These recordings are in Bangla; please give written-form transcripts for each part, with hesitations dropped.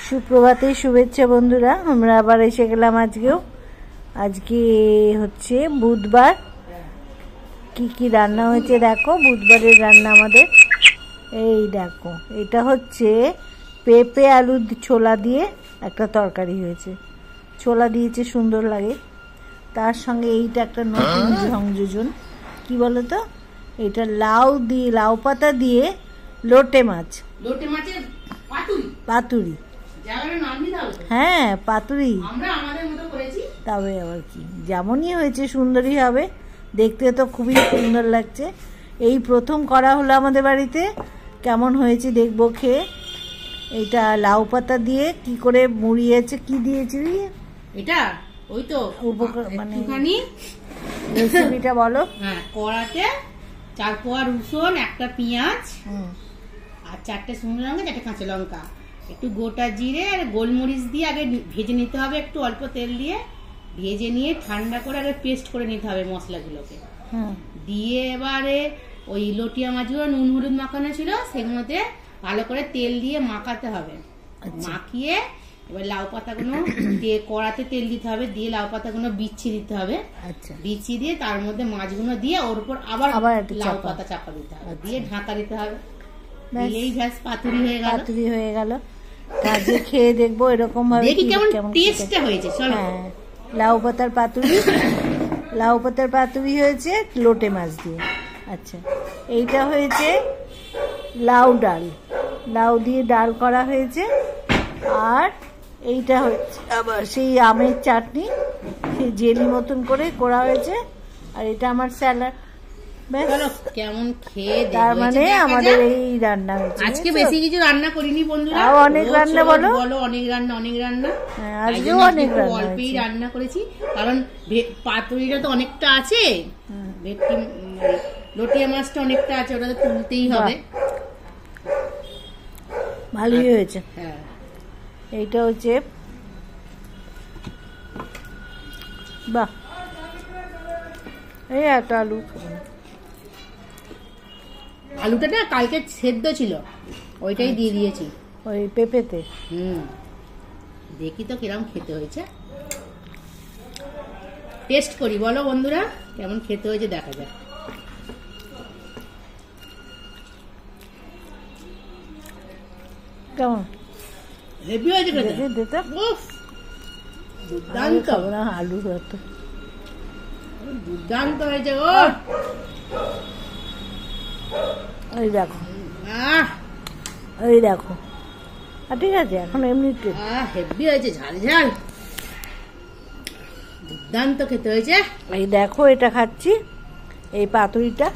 সুপ্রভাতে শুভেচ্ছা বন্ধুরা, আমরা আবার এসে গেলাম। আজকে হচ্ছে বুধবার। কি কি রান্না হয়েছে দেখো। বুধবারের রান্না আমাদের এই দেখো, এটা হচ্ছে পেঁপে আলু ছোলা দিয়ে একটা তরকারি হয়েছে। ছোলা দিয়েছে, সুন্দর লাগে। তার সঙ্গে এইটা একটা নতুন সংযোজন, কি বলো তো, এটা লাউ পাতা দিয়ে লোটে মাছের পাতুরি। হ্যাঁ, পাতুরি। তবে আবার কি, যেমনই হয়েছে সুন্দরই হবে। দেখতে তো খুবই সুন্দর লাগছে। এই প্রথম করা হলো আমাদের বাড়িতে, কেমন হয়েছে দেখবো খেয়ে। এটা লাউ পাতা দিয়ে কি করে মুড়িয়েছে, কি দিয়েছি এটা, ওই তো উপকরণ, মানে রেসিপিটা বলো। হ্যাঁ, কড়াতে 4 কোয়া রসুন, একটা পেঁয়াজ আর 4টে শুকনো লঙ্কা, 4টে কাঁচা লঙ্কা, একটু গোটা জিরে আর গোলমরিচ দিয়ে আগে ভেজে নিতে হবে। একটু অল্প তেল দিয়ে ভেজে নিয়ে ঠান্ডা করে আগে পেস্ট করে নিতে হবে মশলাগুলোকে। দিয়ে এবারে ওই লটিয়া মাছগুলো নুন হলুদ মাখানো ছিল, সেগুলোতে ভালো করে তেল দিয়ে মাখাতে হবে। মাখিয়ে এবার লাউ পাতাগুলো দিয়ে কড়াতে তেল দিতে হবে, দিয়ে লাউ পাতাগুলো বিছিয়ে দিতে হবে। বিছিয়ে দিয়ে তার মধ্যে মাছগুলো দিয়ে ওর উপর আবার লাউ পাতা চাপা দিতে হবে, দিয়ে ঢাকা দিতে হবে। এই ব্যাস, পাতুরি হয়ে গেল। কাজে খেয়ে দেখবো এরকম ভাবে দেখি কেমন টেস্টটা হয়েছে। হ্যাঁ, লাউ পাতার পাতুরি হয়েছে লোটে মাছ দিয়ে। আচ্ছা, এইটা হয়েছে লাউ দিয়ে ডাল করা হয়েছে। আর এইটা হচ্ছে আবার সেই আমের চাটনি, সেই জেলি মতন করে করা হয়েছে। আর এটা আমার স্যালাড। কেমন খেয়ে, তার মানে আমাদের এই রান্না হয়েছে। আজকে বেশি কিছু রান্না করিনি বন্ধুরা, অনেক রান্না বলো, অনেক রান্না। আজকেও অনেক অল্পই রান্না করেছি, কারণ পাতুরিটা তো অনেকটা আছে, লটিয়া মাছটা অনেকটা আছে, ওটা তো তুলতেই হবে। ভালোই হয়েছে। হ্যাঁ, এইটা হচ্ছে বাহ, এই একটা আলুটা না কালকে সেদ্ধ ছিল, ওইটাই দিয়ে দিয়েছি ওই পেঁপেতে। দেখি তো কিরম খেতে হয়েছে, টেস্ট করি। বলো বন্ধুরা কেমন খেতে হয়েছে, দেখা যাক। কেমন হেভি হয়েছে খেতে। দুর্দান্ত আলু দুর্দান্ত হয়েছে গো। ওই দেখো, ঠিক আছে। এখন এমনি হেভি হয়েছে, ঝাল দুর্দান্ত খেতে হয়েছে। এই দেখো, এটা খাচ্ছি, এই পাতুরিটা।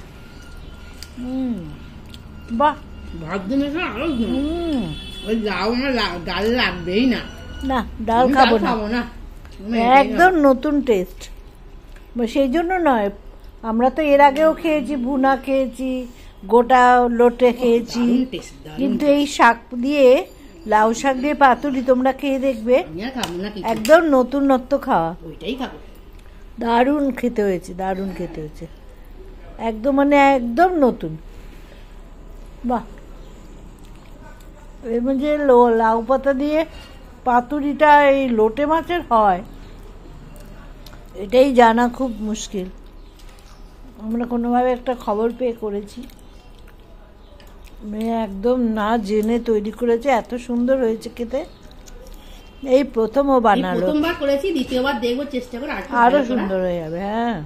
বাহ, ভাত দিনে আরো ওই ডাল লাগবেই না। ডাল খাবো না, একদম নতুন টেস্ট। সেই জন্য নয়, আমরা তো এর আগেও খেয়েছি, ভুনা খেয়েছি, গোটা লোটে খেয়েছি, কিন্তু এই শাক দিয়ে, লাউ শাক দিয়ে পাতুরি তোমরা খেয়ে দেখবে, একদম নতুনত্ব খাওয়া। দারুণ খেতে হয়েছে, একদম, মানে একদম নতুন। বাহ, এর যে লাউ পাতা দিয়ে পাতুরিটা এই লোটে মাছের হয়, এটাই জানা খুব মুশকিল। আমরা কোনোভাবে একটা খবর পেয়ে করেছি, একদম না জেনে তৈরি করেছে। এত সুন্দর হয়েছে খেতে, এই প্রথম ও বানালো। প্রথমবার করেছি, দ্বিতীয়বার দেখবো, চেষ্টা করে আরো সুন্দর হয়ে যাবে। হ্যাঁ,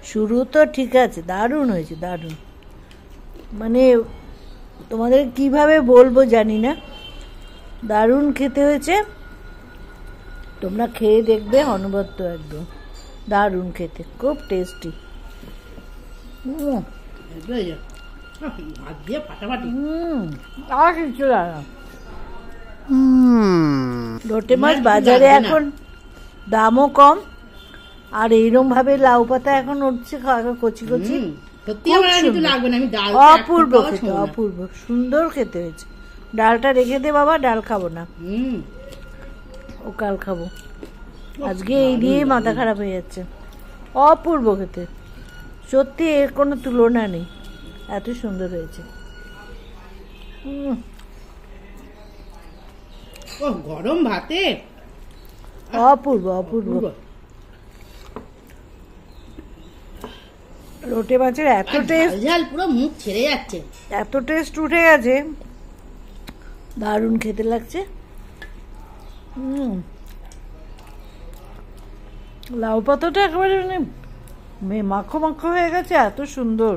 শুরু তো ঠিক আছে, দারুণ হয়েছে, দারুণ। মানে তোমাদের কিভাবে বলবো জানি না, দারুণ খেতে হয়েছে। তোমরা খেয়ে দেখবে, অনবদ্য, একদম দারুণ খেতে, খুব টেস্টি। লোটে মাছ বাজারে এখন দামও কম, আর এইরকম ভাবে লাউ পাতা এখন উঠছে কচি, অপূর্ব খেতে, অপূর্ব সুন্দর খেতে হয়েছে। ডালটা রেখে দে বাবা, ডাল খাবো না, ও কাল খাবো। আজকে এই দিয়ে মাথা খারাপ হয়ে যাচ্ছে। অপূর্ব খেতে, সত্যি এর কোনো তুলনা নেই, এত সুন্দর হয়েছে। ও গরম ভাতে অপূর্ব অপূর্ব। লোটে মাছের এত টেস্ট, ঝাল পুরো মুখ ছেড়ে যাচ্ছে, এত টেস্ট উঠে গেছে, দারুণ খেতে লাগছে। লাউ পাতাটা একেবারে মানে মাখো মাখো হয়ে গেছে, এত সুন্দর।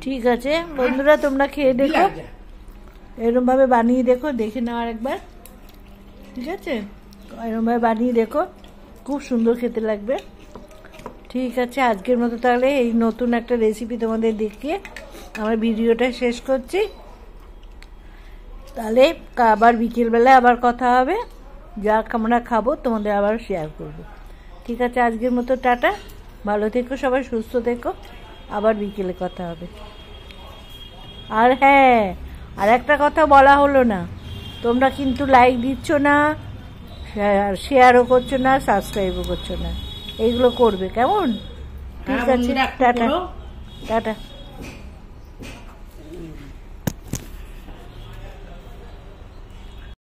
ঠিক আছে বন্ধুরা, তোমরা খেয়ে দেখো, এরমভাবে বানিয়ে দেখো, দেখে নাও আরেকবার। ঠিক আছে, এরমভাবে বানিয়ে দেখো, খুব সুন্দর খেতে লাগবে। ঠিক আছে, আজকের মতো তাহলে এই নতুন একটা রেসিপি তোমাদের দেখিয়ে আমার ভিডিওটা শেষ করছি। তাহলে আবার বিকেলবেলা আবার কথা হবে, যা আমরা খাবো তোমাদের আবার শেয়ার করব। ঠিক আছে, আজকের মতো টাটা, ভালো থেকো সবাই, সুস্থ থেকো, আবার বিকেলে কথা হবে। আর হ্যাঁ, আর একটা কথা বলা হলো না, তোমরা কিন্তু লাইক দিচ্ছ না, শেয়ারও করছো না, সাবস্ক্রাইবও করছো না, এইগুলো করবে কেমন? ঠিক আছে, টাটা টাটা।